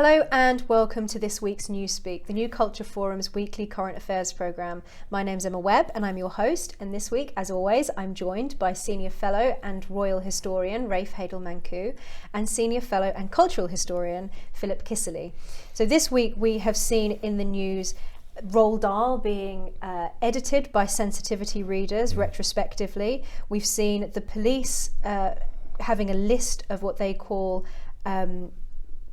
Hello and welcome to this week's Newspeak, the New Culture Forum's weekly current affairs programme. My name's Emma Webb and I'm your host, and this week, as always, I'm joined by Senior Fellow and Royal Historian Rafe Heydel-Mankoo and Senior Fellow and Cultural Historian Philip Kiszely. So this week we have seen in the news Roald Dahl being edited by sensitivity readers retrospectively. We've seen the police having a list of what they call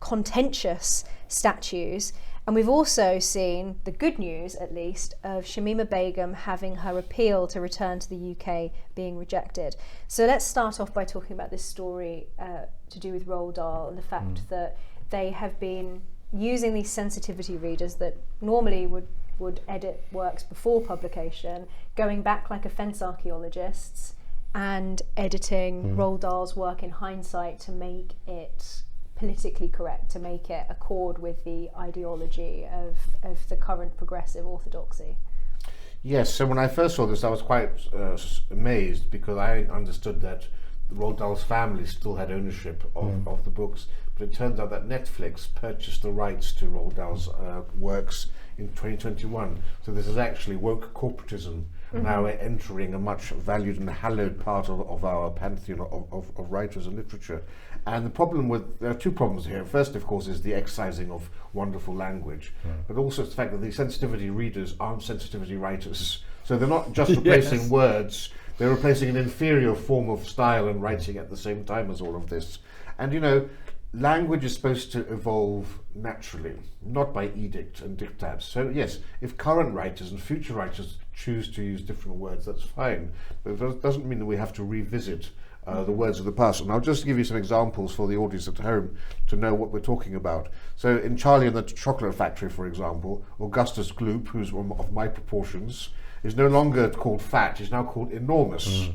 contentious statues, and we've also seen the good news, at least, of Shamima Begum having her appeal to return to the UK being rejected. So let's start off by talking about this story to do with Roald Dahl and the fact that they have been using these sensitivity readers that normally would edit works before publication, going back like offence archaeologists and editing Roald Dahl's work in hindsight to make it politically correct, to make it accord with the ideology of the current progressive orthodoxy. Yes, so when I first saw this I was quite amazed, because I understood that Roald Dahl's family still had ownership of the books, but it turns out that Netflix purchased the rights to Roald Dahl's works in 2021. So this is actually woke corporatism now entering a much valued and hallowed part of our pantheon of writers and literature. And the problem there are two problems here. First, of course, is the excising of wonderful language, but also it's the fact that the sensitivity readers aren't sensitivity writers. So they're not just replacing words, they're replacing an inferior form of style and writing at the same time as all of this. And you know, language is supposed to evolve naturally, not by edict and diktats. So yes, if current writers and future writers choose to use different words, that's fine. But it doesn't mean that we have to revisit the words of the past. And I'll just give you some examples for the audience at home to know what we're talking about. So in Charlie and the Chocolate Factory, for example, Augustus Gloop, who's of my proportions, is no longer called fat, he's now called enormous.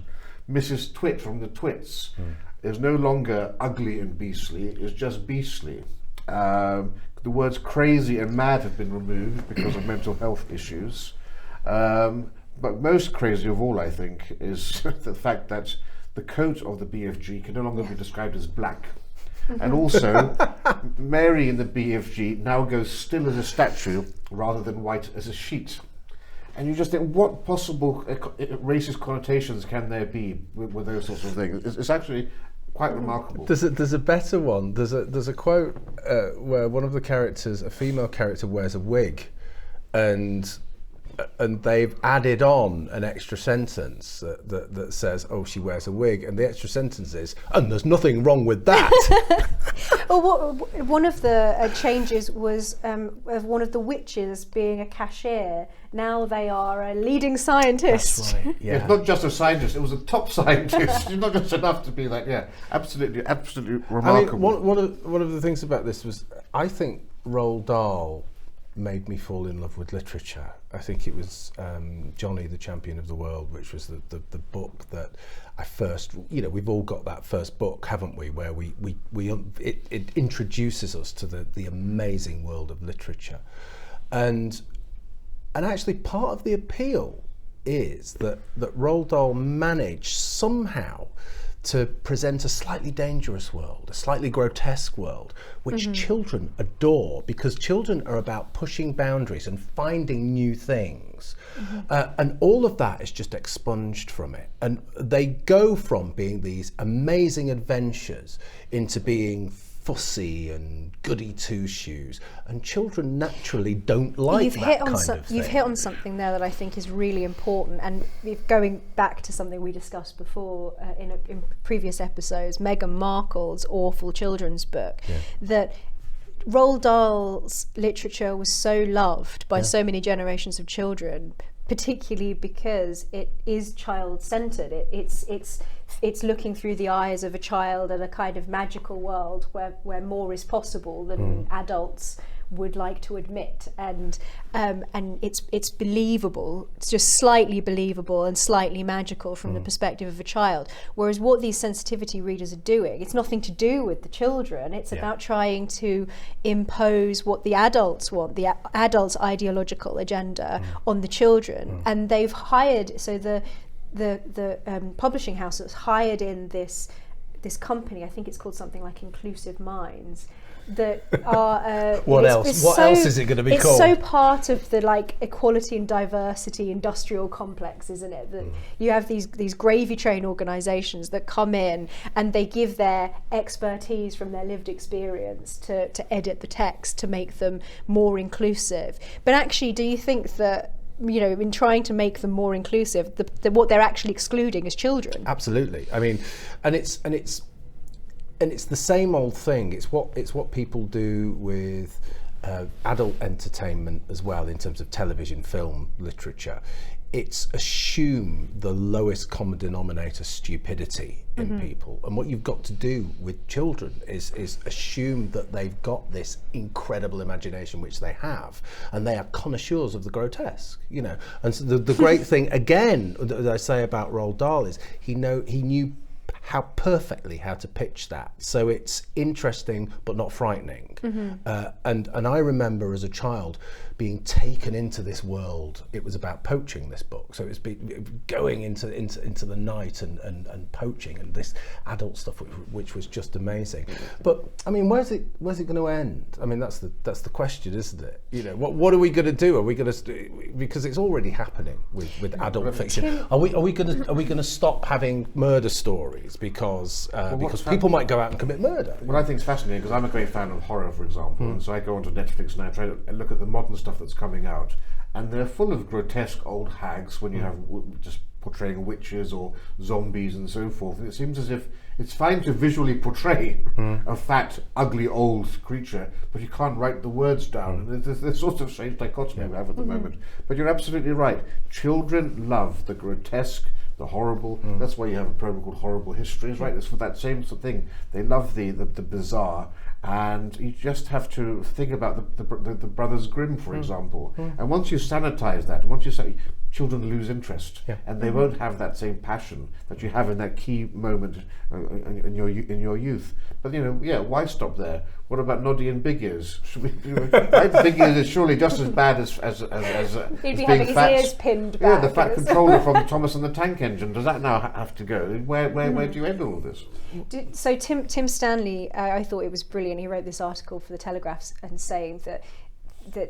Mrs. Twit from the Twits is no longer ugly and beastly, is just beastly. The words crazy and mad have been removed because of mental health issues. But most crazy of all, I think, is the fact that the coat of the BFG can no longer be described as black. And also, Mary in the BFG now goes still as a statue rather than white as a sheet. And you just think, what possible racist connotations can there be with those sorts of things? It's actually quite remarkable. There's a better one. There's a quote where one of the characters, a female character, wears a wig, and they've added on an extra sentence that says, "Oh, she wears a wig," and the extra sentence is, "And there's nothing wrong with that." Well, one of the changes was of one of the witches being a cashier. Now they are a leading scientist. That's right. Yeah. It's not just a scientist; it was a top scientist. It's not just enough to be like, absolutely remarkable. I mean, one of the things about this was, I think Roald Dahl made me fall in love with literature. I think it was Johnny, the Champion of the World, which was the book that I first, we've all got that first book, haven't we, where it introduces us to the amazing world of literature. And actually part of the appeal is that Roald Dahl managed somehow to present a slightly dangerous world, a slightly grotesque world, which children adore, because children are about pushing boundaries and finding new things. And all of that is just expunged from it. And they go from being these amazing adventures into being fussy and goody two-shoes, and children naturally don't like that kind of thing. You've hit on something there that I think is really important, and going back to something we discussed before in previous episodes, Meghan Markle's awful children's book, that Roald Dahl's literature was so loved by so many generations of children, particularly because it is child-centered. It's looking through the eyes of a child at a kind of magical world where more is possible than adults would like to admit, and it's believable. It's just slightly believable and slightly magical from the perspective of a child. Whereas what these sensitivity readers are doing, it's nothing to do with the children. It's about trying to impose what the adults want, the adults' ideological agenda on the children. And they've hired, so the publishing house has hired in this this company, I think it's called something like Inclusive Minds, that are what else? What else is it going to be called? It's so part of the like equality and diversity industrial complex, isn't it? That you have these gravy train organisations that come in and they give their expertise from their lived experience to edit the text to make them more inclusive. But actually, do you think that, you know, in trying to make them more inclusive, what they're actually excluding is children? Absolutely. I mean, and it's the same old thing. It's what people do with adult entertainment as well, in terms of television, film, literature. It's assume the lowest common denominator stupidity in people, and what you've got to do with children is assume that they've got this incredible imagination, which they have, and they are connoisseurs of the grotesque, you know. And so the great thing again that I say about Roald Dahl is he knew how to pitch that, so it's interesting but not frightening. And I remember as a child being taken into this world. It was about poaching, this book, so it was going into the night and poaching and this adult stuff, which was just amazing. But I mean, where's it going to end? I mean, that's the question, isn't it? You know, what are we going to do? Are we going to, because it's already happening with adult fiction? Are we going to stop having murder stories because people might go out and commit murder? What I think is fascinating, because I'm a great fan of horror, for example, and so I go onto Netflix and I try to look at the modern stuff that's coming out, and they're full of grotesque old hags when you have just portraying witches or zombies and so forth. And it seems as if it's fine to visually portray a fat, ugly old creature, but you can't write the words down. And there's this sort of strange dichotomy we have at the moment. But you're absolutely right. Children love the grotesque, the horrible. That's why you have a program called Horrible Histories, right? It's for that same sort of thing. They love the bizarre. And you just have to think about the Brothers Grimm, for example. And once you sanitize that, once you say, children lose interest, and they won't have that same passion that you have in that key moment in your youth. But you know, why stop there? What about Noddy and Big Ears? Big Ears is surely just as bad as He'd be being having fat. his ears pinned back. Yeah, the Fat Controller from Thomas and the Tank Engine. Does that now have to go? Where do you end all of this? So Tim Stanley, I thought it was brilliant. He wrote this article for the Telegraph and saying that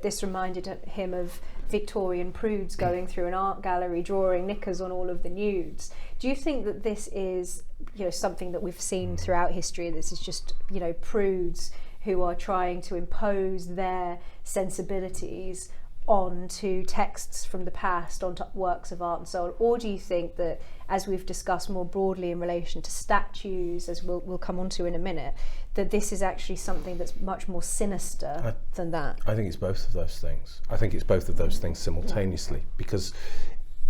this reminded him of Victorian prudes going through an art gallery, drawing knickers on all of the nudes. Do you think that this is, you know, something that we've seen throughout history? This is just, you know, prudes who are trying to impose their sensibilities onto texts from the past, onto works of art and so on? Or do you think that, as we've discussed more broadly in relation to statues, as we'll come on to in a minute, that this is actually something that's much more sinister than that? I think it's both of those things. I think it's both of those things simultaneously, because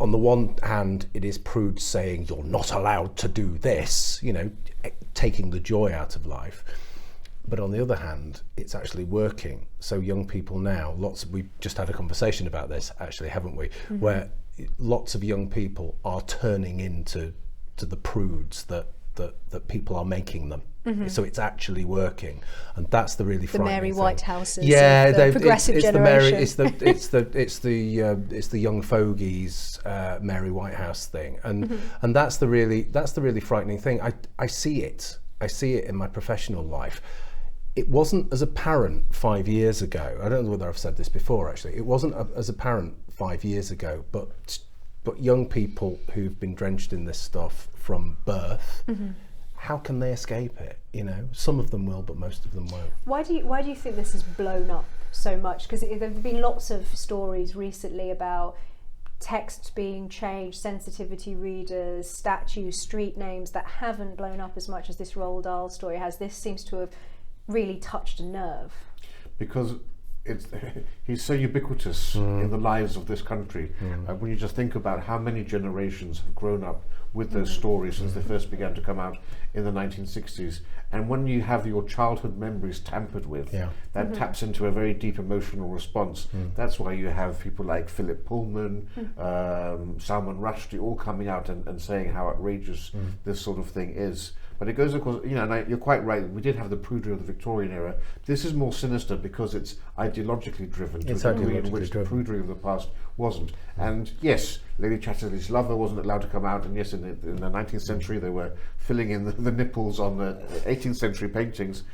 on the one hand, it is prudes saying you're not allowed to do this, you know, taking the joy out of life. But on the other hand, it's actually working. So young people now, we've just had a conversation about this, actually, haven't we? Where lots of young people are turning into the prudes that people are making them. So it's actually working, and that's the really frightening Mary thing. Whitehouses, the progressive generation. It's the young fogies, Mary Whitehouse thing, and that's the really frightening thing. I see it in my professional life. It wasn't as apparent 5 years ago. I don't know whether I've said this before, actually. It wasn't as apparent 5 years ago, but young people who've been drenched in this stuff from birth, how can they escape it? You know, some of them will, but most of them won't. Why do you think this has blown up so much? Because there have been lots of stories recently about texts being changed, sensitivity readers, statues, street names that haven't blown up as much as this Roald Dahl story has. This seems to have really touched a nerve. Because he's so ubiquitous in the lives of this country. When you just think about how many generations have grown up with those stories since they first began to come out in the 1960s, and when you have your childhood memories tampered with, that taps into a very deep emotional response. That's why you have people like Philip Pullman, Salman Rushdie, all coming out and saying how outrageous this sort of thing is. But it goes, of course, and you're quite right, we did have the prudery of the Victorian era. This is more sinister because it's ideologically driven to a degree in which the prudery of the past wasn't. And yes, Lady Chatterley's lover wasn't allowed to come out, and yes, in the 19th century they were filling in the nipples on the 18th century paintings.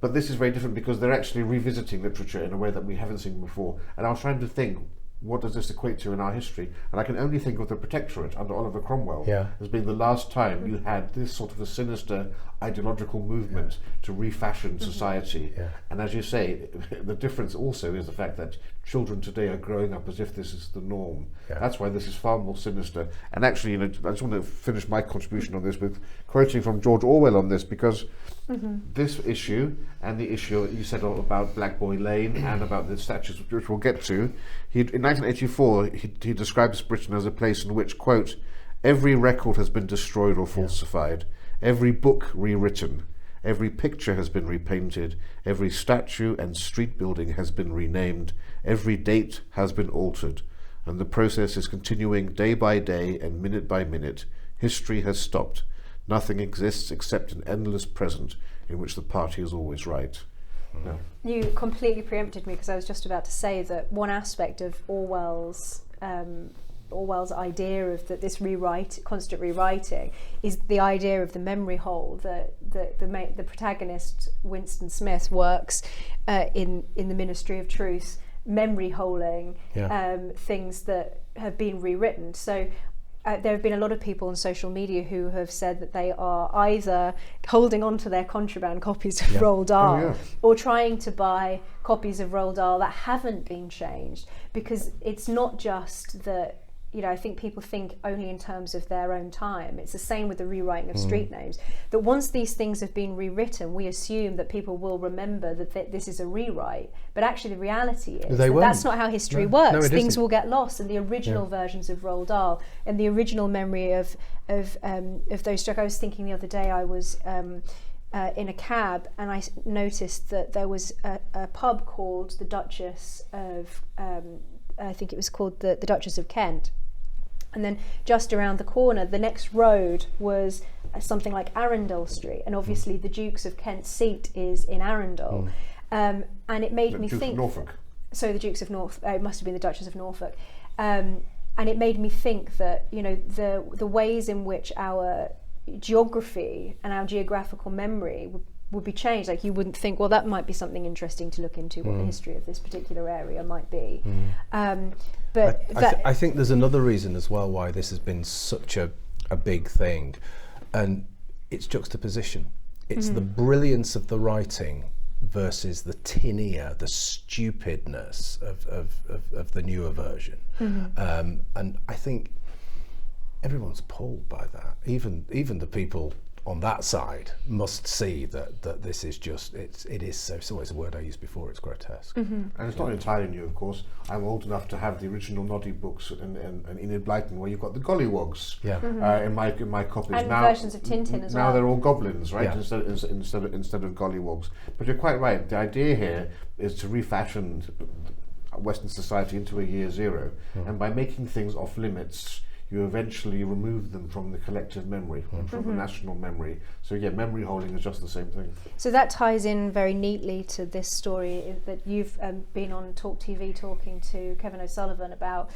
But this is very different because they're actually revisiting literature in a way that we haven't seen before. And I was trying to think, what does this equate to in our history? And I can only think of the Protectorate under Oliver Cromwell as being the last time you had this sort of a sinister ideological movement to refashion society. And as you say, the difference also is the fact that children today are growing up as if this is the norm. That's why this is far more sinister. And actually, I just want to finish my contribution on this with quoting from George Orwell on this, because this issue and the issue you said about Black Boy Lane and about the statues, which we'll get to, in 1984 he describes Britain as a place in which, quote, every record has been destroyed or falsified, every book rewritten, every picture has been repainted, every statue and street building has been renamed, every date has been altered, and the process is continuing day by day and minute by minute. History has stopped. Nothing exists except an endless present in which the party is always right. No. You completely preempted me, because I was just about to say that one aspect of Orwell's idea of this constant rewriting, is the idea of the memory hole. That the protagonist Winston Smith works in the Ministry of Truth, memory holing things that have been rewritten. So there have been a lot of people on social media who have said that they are either holding on to their contraband copies of Roald Dahl or trying to buy copies of Roald Dahl that haven't been changed, because it's not just that, I think people think only in terms of their own time. It's the same with the rewriting of street names, that once these things have been rewritten, we assume that people will remember that this is a rewrite, but actually the reality is that's not how history works. No, things will get lost, and the original versions of Roald Dahl and the original memory of those struck. I was thinking the other day, I was in a cab, and I noticed that there was a pub called the Duchess of I think it was called the Duchess of Kent. And then just around the corner, the next road was something like Arundel Street, and obviously the Dukes of Kent's seat is in Arundel. And it made me think. Norfolk. So the Dukes of Norfolk. It must have been the Duchess of Norfolk. And it made me think that the ways in which our geography and our geographical memory would be changed. Like, you wouldn't think, well, that might be something interesting to look into, what the history of this particular area might be. But I think there's another reason as well why this has been such a big thing, and it's juxtaposition. It's the brilliance of the writing versus the tin ear, the stupidness of the newer version. And I think everyone's appalled by that. Even the people on that side must see that this is just, it's always a word I used before, it's grotesque. And it's not entirely new, of course. I'm old enough to have the original Noddy books and Enid Blyton, where you've got the gollywogs in my copies. And now, versions of Tintin as well. Now they're all goblins, right? Instead of gollywogs. But you're quite right. The idea here is to refashion Western society into a year zero, and by making things off limits, you eventually remove them from the collective memory, from the national memory. So memory holding is just the same thing. So that ties in very neatly to this story that you've been on Talk TV talking to Kevin O'Sullivan about,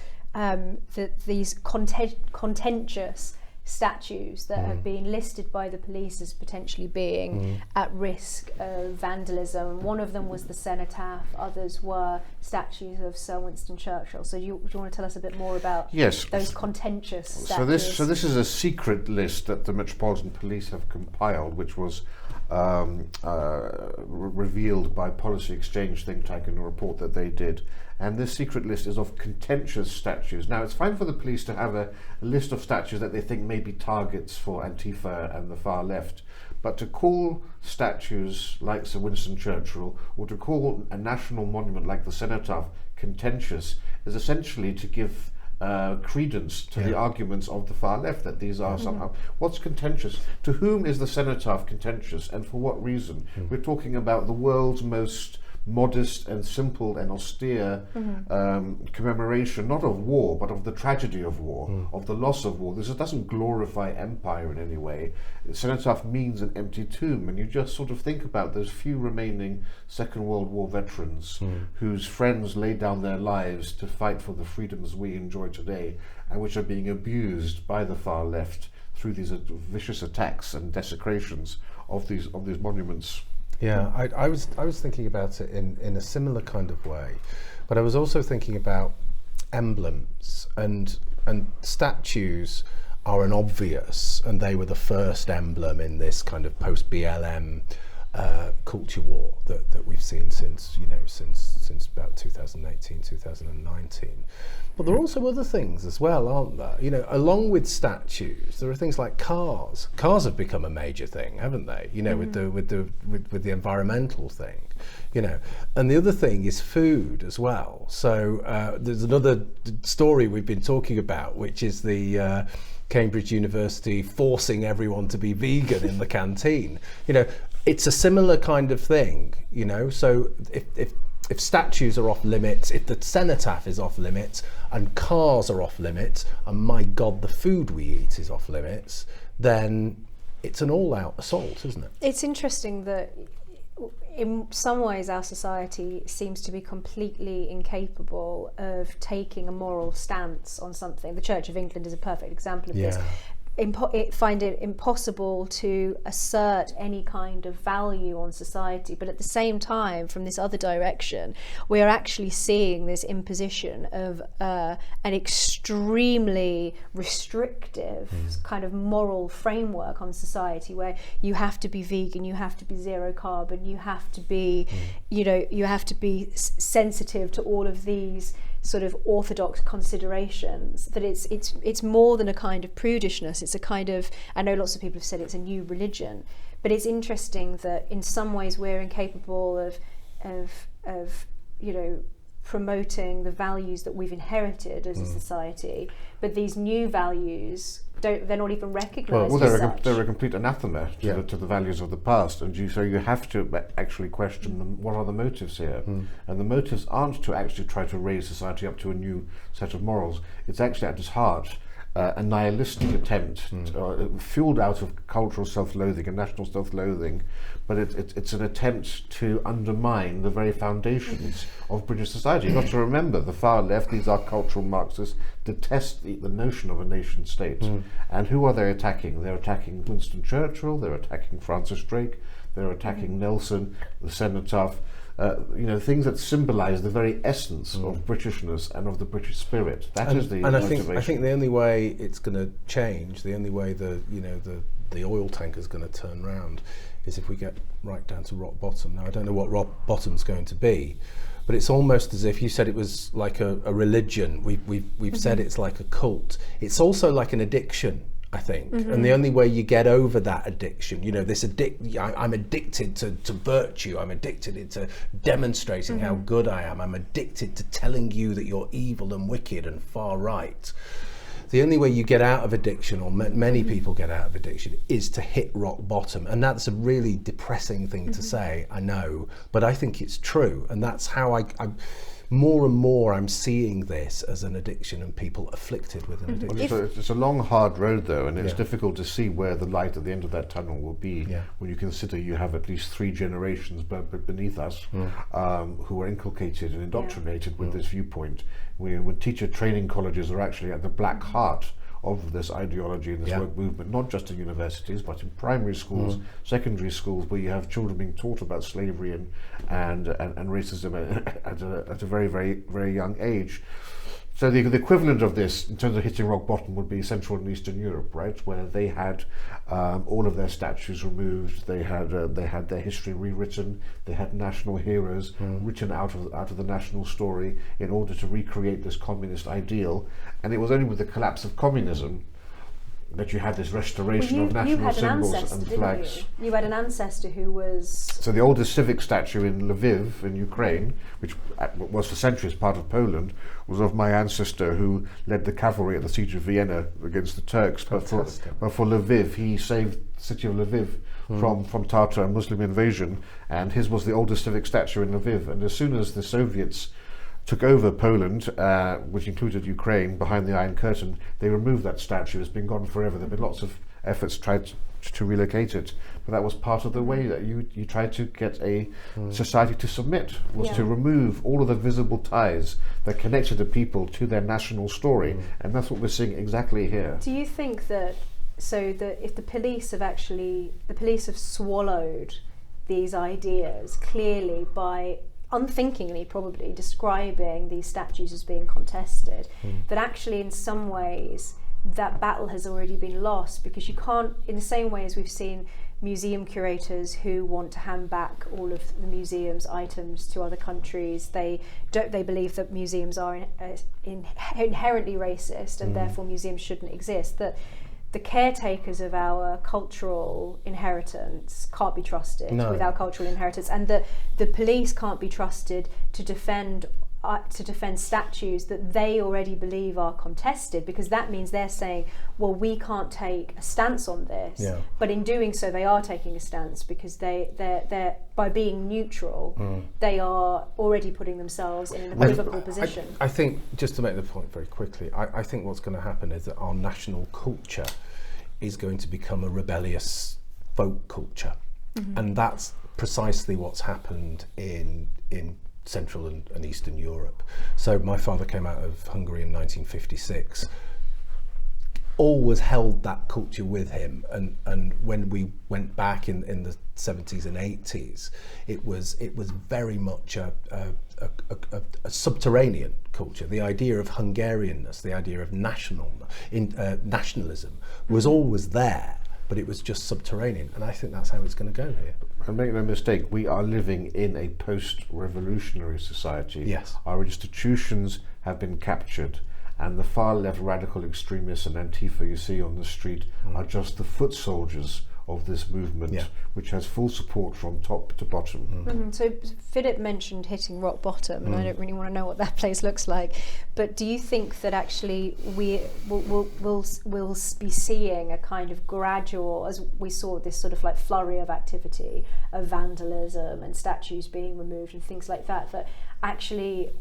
these contentious statues that have been listed by the police as potentially being at risk of vandalism. One of them was the Cenotaph, others were statues of Sir Winston Churchill. So do you want to tell us a bit more about those contentious statues? So this is a secret list that the Metropolitan Police have compiled, which was revealed by Policy Exchange think tank in a report that they did. And this secret list is of contentious statues. Now, it's fine for the police to have a list of statues that they think may be targets for Antifa and the far left, but to call statues like Sir Winston Churchill, or to call a national monument like the Cenotaph contentious, is essentially to give credence to the arguments of the far left that these are somehow. What's contentious? To whom is the Cenotaph contentious, and for what reason? We're talking about the world's most modest and simple and austere commemoration, not of war, but of the tragedy of war, of the loss of war. This doesn't glorify empire in any way. Cenotaph means an empty tomb, and you just sort of think about those few remaining Second World War veterans whose friends laid down their lives to fight for the freedoms we enjoy today, and which are being abused by the far left through these vicious attacks and desecrations of these monuments. Yeah, I was thinking about it in a similar kind of way, but I was also thinking about emblems, and statues are an obvious, and they were the first emblem in this kind of post-BLM culture war that we've seen since about 2018, 2019. But there are also other things as well, aren't there? You know, along with statues, there are things like cars. Cars have become a major thing, haven't they? You know, with the environmental thing. You know, and the other thing is food as well. So there's another story we've been talking about, which is the Cambridge University forcing everyone to be vegan in the canteen. You know, it's a similar kind of thing. You know, so if statues are off limits, if the cenotaph is off limits, and cars are off limits, and my God, the food we eat is off limits, then it's an all-out assault, isn't it? It's interesting that in some ways our society seems to be completely incapable of taking a moral stance on something. The Church of England is a perfect example of this. Find it impossible to assert any kind of value on society, but at the same time, from this other direction, we are actually seeing this imposition of an extremely restrictive kind of moral framework on society, where you have to be vegan, you have to be zero carbon, you have to be, you know, you have to be sensitive to all of these sort of orthodox considerations. That it's more than a kind of prudishness. It's a kind of, I know lots of people have said it's a new religion, but it's interesting that in some ways we're incapable of you know, promoting the values that we've inherited as a society, but these new values they're not even recognised. Well, they're a complete anathema to the values of the past, and so you have to actually question them. What are the motives here? And the motives aren't to actually try to raise society up to a new set of morals. It's actually at its heart a nihilistic attempt, fueled out of cultural self-loathing and national self-loathing, but it's an attempt to undermine the very foundations of British society. You've got to remember, the far left, these are cultural Marxists, detest the notion of a nation state. And who are they attacking? They're attacking Winston Churchill, they're attacking Francis Drake, they're attacking Nelson, the Cenotaph, you know, things that symbolise the very essence of Britishness and of the British spirit. That is the motivation. I think the only way it's going to change, the only way the oil tanker is going to turn round, is if we get right down to rock bottom. Now, I don't know what rock bottom's going to be, but it's almost as if you said it was like a religion. We've said it's like a cult. It's also like an addiction, I think. And the only way you get over that addiction, you know, I'm addicted to virtue, I'm addicted to demonstrating how good I am, I'm addicted to telling you that you're evil and wicked and far right. The only way you get out of addiction, or many people get out of addiction, is to hit rock bottom. And that's a really depressing thing to say, I know, but I think it's true. And that's how I more and more I'm seeing this as an addiction, and people afflicted with an addiction. Well, it's a long, hard road, though, and it's difficult to see where the light at the end of that tunnel will be when you consider you have at least 3 generations beneath us who are inculcated and indoctrinated with this viewpoint. When teacher training colleges are actually at the black heart of this ideology and this woke movement, not just in universities, but in primary schools, secondary schools, where you have children being taught about slavery and racism at a very, very, very young age. So the equivalent of this, in terms of hitting rock bottom, would be Central and Eastern Europe, right, where they had all of their statues removed, they had their history rewritten, they had national heroes written out of the national story in order to recreate this communist ideal. And it was only with the collapse of communism that you had this restoration of national symbols and flags. You had an ancestor who was... So the oldest civic statue in Lviv in Ukraine, which was for centuries part of Poland, was of my ancestor who led the cavalry at the siege of Vienna against the Turks. But for Lviv, he saved the city of Lviv from Tatar and Muslim invasion, and his was the oldest civic statue in Lviv. And as soon as the Soviets took over Poland, which included Ukraine, behind the Iron Curtain, they removed that statue. It's been gone forever. There have been lots of efforts tried to relocate it, but that was part of the way that you tried to get a society to submit, was to remove all of the visible ties that connected the people to their national story, and that's what we're seeing exactly here. Do you think that, if the police have swallowed these ideas clearly by unthinkingly probably describing these statues as being contested, that actually in some ways that battle has already been lost, because you can't, in the same way as we've seen museum curators who want to hand back all of the museum's items to other countries, they believe that museums are inherently racist and therefore museums shouldn't exist, that the caretakers of our cultural inheritance can't be trusted with our cultural inheritance, and that the police can't be trusted to defend statues that they already believe are contested, because that means they're saying, well, we can't take a stance on this, but in doing so they are taking a stance, because they're by being neutral they are already putting themselves in an equivocal position. I think, just to make the point very quickly, I think what's going to happen is that our national culture is going to become a rebellious folk culture, and that's precisely what's happened in Central and Eastern Europe. So my father came out of Hungary in 1956, always held that culture with him, and when we went back in the 70s and 80s, it was very much a subterranean culture. The idea of Hungarianness, the idea of nationalism was always there, but it was just subterranean, and I think that's how it's going to go here. And make no mistake, we are living in a post-revolutionary society. Yes. Our institutions have been captured, and the far-left radical extremists and Antifa you see on the street are just the foot soldiers of this movement, which has full support from top to bottom. So Philip mentioned hitting rock bottom, and I don't really want to know what that place looks like, but do you think that actually we'll be seeing a kind of gradual, as we saw this sort of like flurry of activity of vandalism and statues being removed and things like that, that actually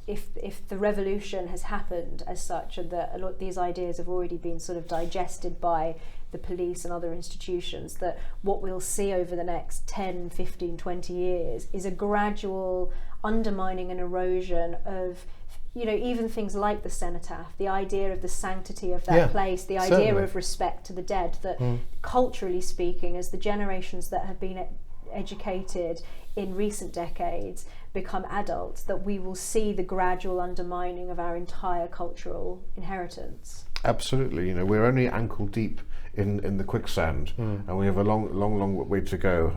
if the revolution has happened as such, and that a lot of these ideas have already been sort of digested by the police and other institutions, that what we'll see over the next 10, 15, 20 years is a gradual undermining and erosion of, even things like the Cenotaph, the idea of the sanctity of that place, the idea of respect to the dead, that culturally speaking, as the generations that have been educated in recent decades become adults, that we will see the gradual undermining of our entire cultural inheritance. Absolutely. We're only ankle deep in the quicksand, and we have a long way to go.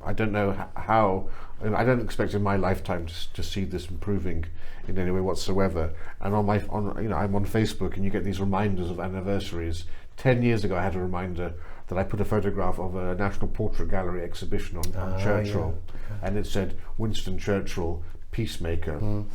I don't know how, I don't expect in my lifetime to see this improving in any way whatsoever. And I'm on Facebook, and you get these reminders of anniversaries. 10 years ago I had a reminder that I put a photograph of a National Portrait Gallery exhibition on Churchill, and it said Winston Churchill, peacemaker.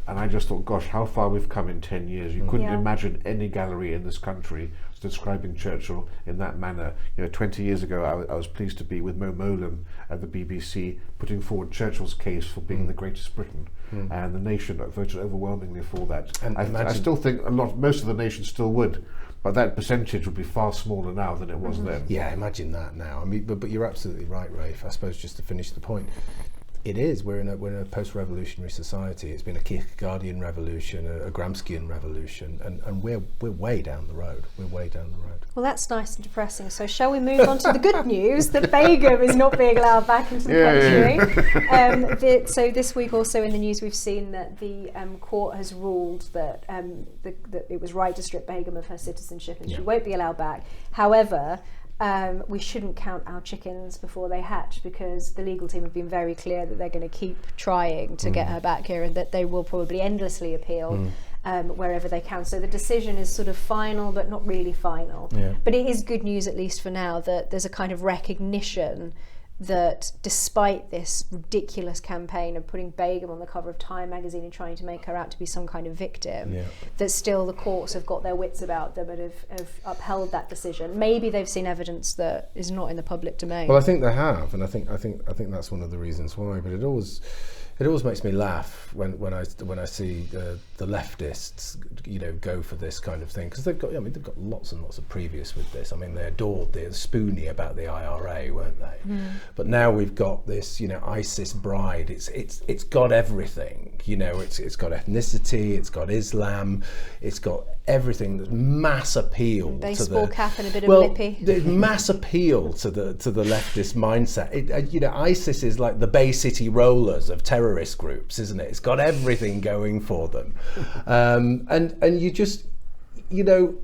And I just thought, gosh, how far we've come in 10 years. You couldn't imagine any gallery in this country describing Churchill in that manner. 20 years ago I was pleased to be with Mo Molam at the BBC putting forward Churchill's case for being the greatest Briton, and the nation voted overwhelmingly for that. And I still think most of the nation still would, but that percentage would be far smaller now than it was then. Yeah, imagine that now. I mean, but you're absolutely right, Rafe. I suppose just to finish the point, it is. We're in a post-revolutionary society. It's been a Kierkegaardian revolution, a Gramscian revolution, and we're way down the road. We're way down the road. Well, that's nice and depressing. So shall we move on to the good news that Begum is not being allowed back into the country? So this week also in the news we've seen that the court has ruled that that it was right to strip Begum of her citizenship, and she won't be allowed back. However, we shouldn't count our chickens before they hatch, because the legal team have been very clear that they're going to keep trying to get her back here, and that they will probably endlessly appeal wherever they can. So the decision is sort of final, but not really final. But it is good news, at least for now, that there's a kind of recognition that despite this ridiculous campaign of putting Begum on the cover of Time magazine and trying to make her out to be some kind of victim, that still the courts have got their wits about them and have upheld that decision. Maybe they've seen evidence that is not in the public domain. Well, I think they have, and I think that's one of the reasons why. But it always makes me laugh when I see the leftists, go for this kind of thing, because they've got lots and lots of previous with this. I mean, they adored the Spoonie about the IRA, weren't they? But now we've got this, ISIS bride. It's got everything. It's got ethnicity, it's got Islam, it's got everything. There's mass appeal baseball cap and a bit of lippy. There's mass appeal to the leftist mindset. ISIS is like the Bay City Rollers of terrorist groups, isn't it? It's got everything going for them, and you just, the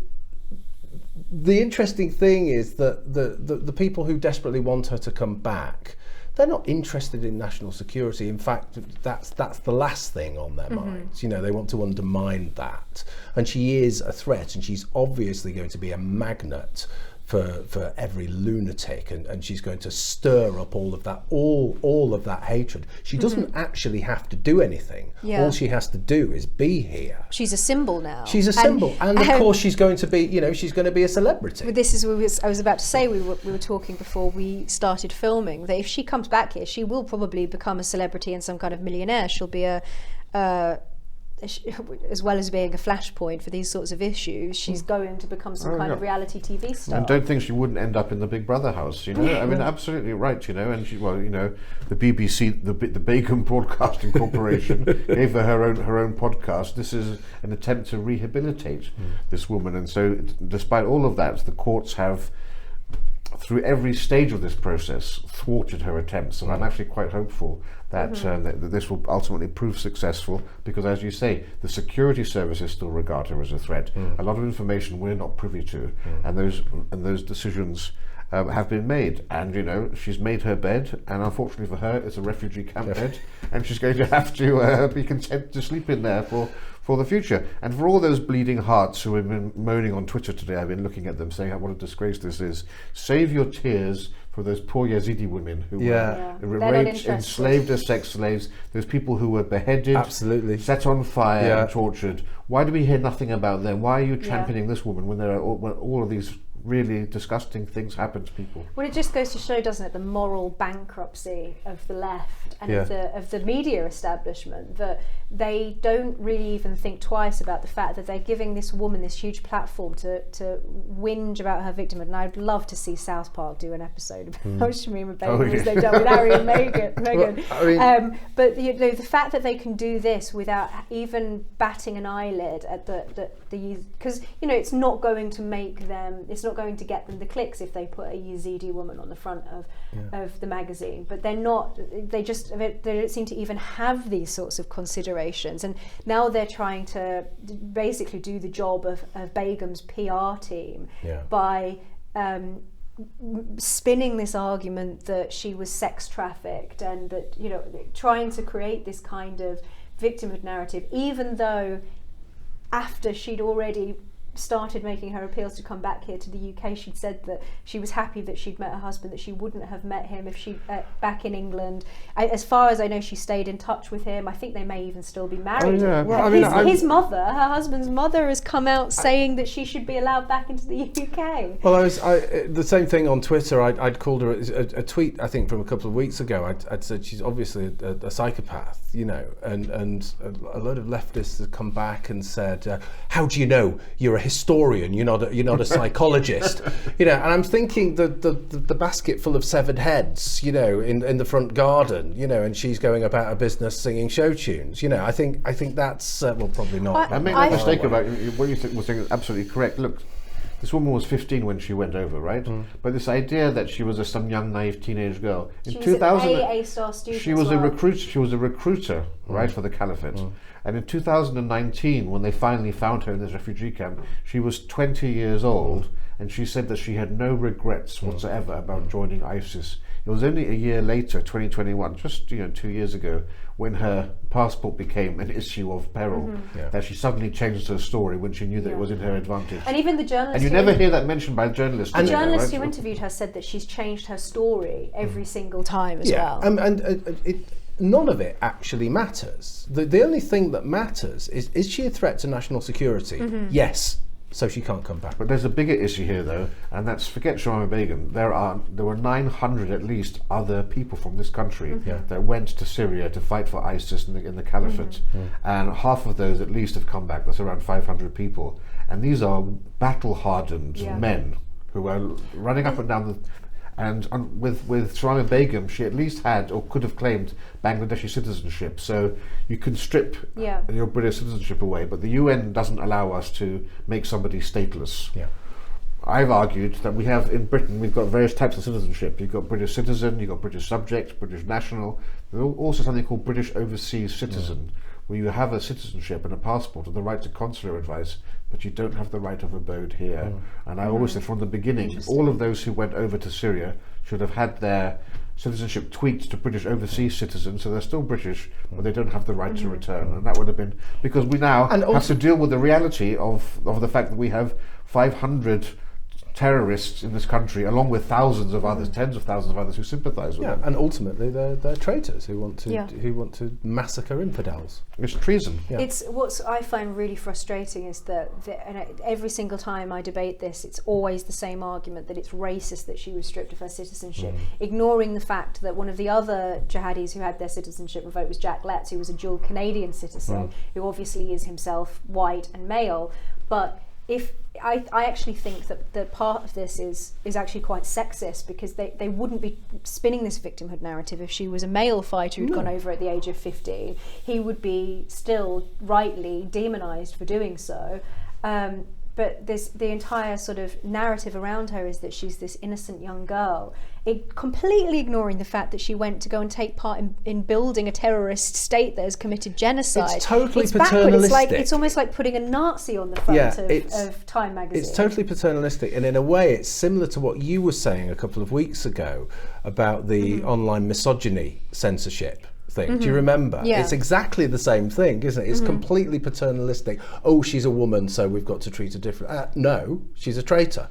interesting thing is that the people who desperately want her to come back, they're not interested in national security. In fact, that's the last thing on their minds. They want to undermine that, and she is a threat, and she's obviously going to be a magnet for every lunatic, and she's going to stir up all of that hatred. She doesn't actually have to do anything. All she has to do is be here. She's a symbol now. She's a symbol, and of course she's going to be, she's going to be a celebrity. But this is what I was about to say. We were talking before we started filming that if she comes back here, she will probably become a celebrity and some kind of millionaire. She'll be as well as being a flashpoint for these sorts of issues, she's going to become some kind of reality TV star. And don't think she wouldn't end up in the Big Brother house, I mean, absolutely right, and she, the BBC, the Begum Broadcasting Corporation gave her own podcast. This is an attempt to rehabilitate this woman, and so despite all of that, the courts have, through every stage of this process, thwarted her attempts, and I'm actually quite hopeful that, that this will ultimately prove successful, because, as you say, the security services still regard her as a threat. A lot of information we're not privy to, and those decisions have been made, and she's made her bed, and unfortunately for her, it's a refugee camp bed, and she's going to have to be content to sleep in there for the future. And for all those bleeding hearts who have been moaning on Twitter today, I've been looking at them saying what a disgrace this is. Save your tears for those poor Yazidi women who were raped, enslaved as sex slaves, those people who were beheaded, set on fire and tortured. Why do we hear nothing about them? Why are you championing this woman when there are all of these really disgusting things happen to people? Well, it just goes to show, doesn't it, the moral bankruptcy of the left and of the media establishment, that they don't really even think twice about the fact that they're giving this woman this huge platform to whinge about her victimhood. And I'd love to see South Park do an episode about Shamima Begum, as they've done with Harry and Meghan. Well, but the fact that they can do this without even batting an eyelid at the because it's not going to make them, it's not going to get them the clicks if they put a Yazidi woman on the front of the magazine. But they don't seem to even have these sorts of considerations, and now they're trying to basically do the job of Begum's PR team by spinning this argument that she was sex trafficked, and that trying to create this kind of victimhood narrative, even though after she'd already started making her appeals to come back here to the UK, she'd said that she was happy that she'd met her husband, that she wouldn't have met him if she back in England. As far as I know, she stayed in touch with him. I think they may even still be married. His mother, her husband's mother, has come out saying that she should be allowed back into the UK. Well, the same thing on Twitter. I'd called her a tweet, I think, from a couple of weeks ago. I'd said she's obviously a psychopath, and a load of leftists have come back and said, how do you know? You're a historian, you're not a psychologist. And I'm thinking the basket full of severed heads, in the front garden, and she's going about her business singing show tunes. I think that's probably not. I made no mistake about what you were saying is absolutely correct. Look, this woman was 15 when she went over, right? But this idea that she was some young, naive teenage girl in 2000, A-star student. She was a recruiter. She was a recruiter, right, for the caliphate. And in 2019, when they finally found her in this refugee camp, she was 20 years old, and she said that she had no regrets whatsoever about joining ISIS. It was only a year later, 2021, just 2 years ago, when her passport became an issue of peril, that she suddenly changed her story when she knew that it was in her advantage. And even the journalist... And you never hear that mentioned by journalists. The journalist who interviewed her said that she's changed her story every single time as well. None of it actually matters. The only thing that matters is she a threat to national security? Yes. So she can't come back. But there's a bigger issue here, though, and that's, forget Shamima Begum, there were 900 at least other people from this country that went to Syria to fight for ISIS in the caliphate, and half of those at least have come back. That's around 500 people, and these are battle-hardened men who are running up and down the... And with Shamima Begum, she at least had, or could have claimed, Bangladeshi citizenship. So you can strip your British citizenship away, but the UN doesn't allow us to make somebody stateless. I've argued that we have, in Britain, we've got various types of citizenship. You've got British citizen, you've got British subject, British national. There's also something called British overseas citizen, where you have a citizenship and a passport and the right to consular advice, but you don't have the right of abode here. And I always said from the beginning, all of those who went over to Syria should have had their citizenship tweaked to British overseas citizens, so they're still British, but they don't have the right to return. And that would have been, because we now have to deal with the reality of the fact that we have 500 terrorists in this country, along with thousands of others, tens of thousands of others who sympathise with them. And ultimately they're traitors who want to massacre infidels. It's treason. It's what I find really frustrating is that every single time I debate this, it's always the same argument that it's racist that she was stripped of her citizenship, ignoring the fact that one of the other jihadis who had their citizenship revoked was Jack Letts, who was a dual Canadian citizen, who obviously is himself white and male, but if I actually think that part of this is actually quite sexist, because they wouldn't be spinning this victimhood narrative if she was a male fighter who'd gone over at the age of 15. He would be still rightly demonised for doing so. But the entire sort of narrative around her is that she's this innocent young girl, completely ignoring the fact that she went to go and take part in building a terrorist state that has committed genocide. It's totally paternalistic. It's almost like putting a Nazi on the front of Time magazine. It's totally paternalistic, and in a way it's similar to what you were saying a couple of weeks ago about the online misogyny censorship thing. Do you remember? It's exactly the same thing, isn't it? It's completely paternalistic. Oh, she's a woman, so we've got to treat her different. No, she's a traitor.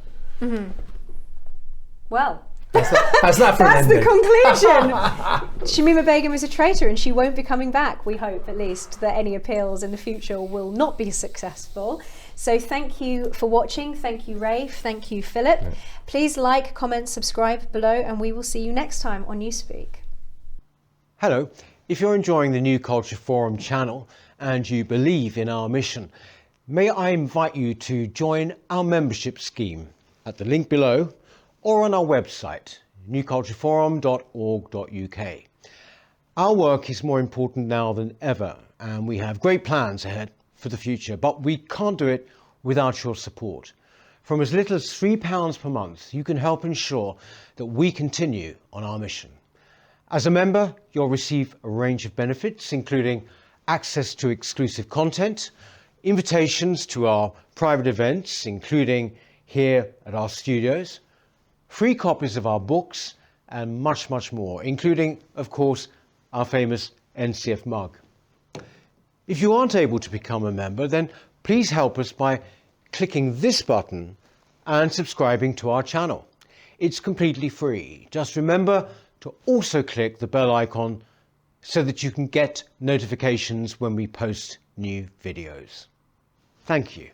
Well, how's that for an ending? That's the conclusion. Shamima Begum is a traitor, and she won't be coming back. We hope, at least, that any appeals in the future will not be successful. So thank you for watching. Thank you, Rafe. Thank you, Philip. Please like, comment, subscribe below, and we will see you next time on Newspeak. Hello. If you're enjoying the New Culture Forum channel and you believe in our mission, may I invite you to join our membership scheme at the link below or on our website, newcultureforum.org.uk. Our work is more important now than ever, and we have great plans ahead for the future, but we can't do it without your support. From as little as £3 per month, you can help ensure that we continue on our mission. As a member, you'll receive a range of benefits, including access to exclusive content, invitations to our private events, including here at our studios, free copies of our books, and much, much more, including, of course, our famous NCF mug. If you aren't able to become a member, then please help us by clicking this button and subscribing to our channel. It's completely free. Just remember to also click the bell icon so that you can get notifications when we post new videos. Thank you.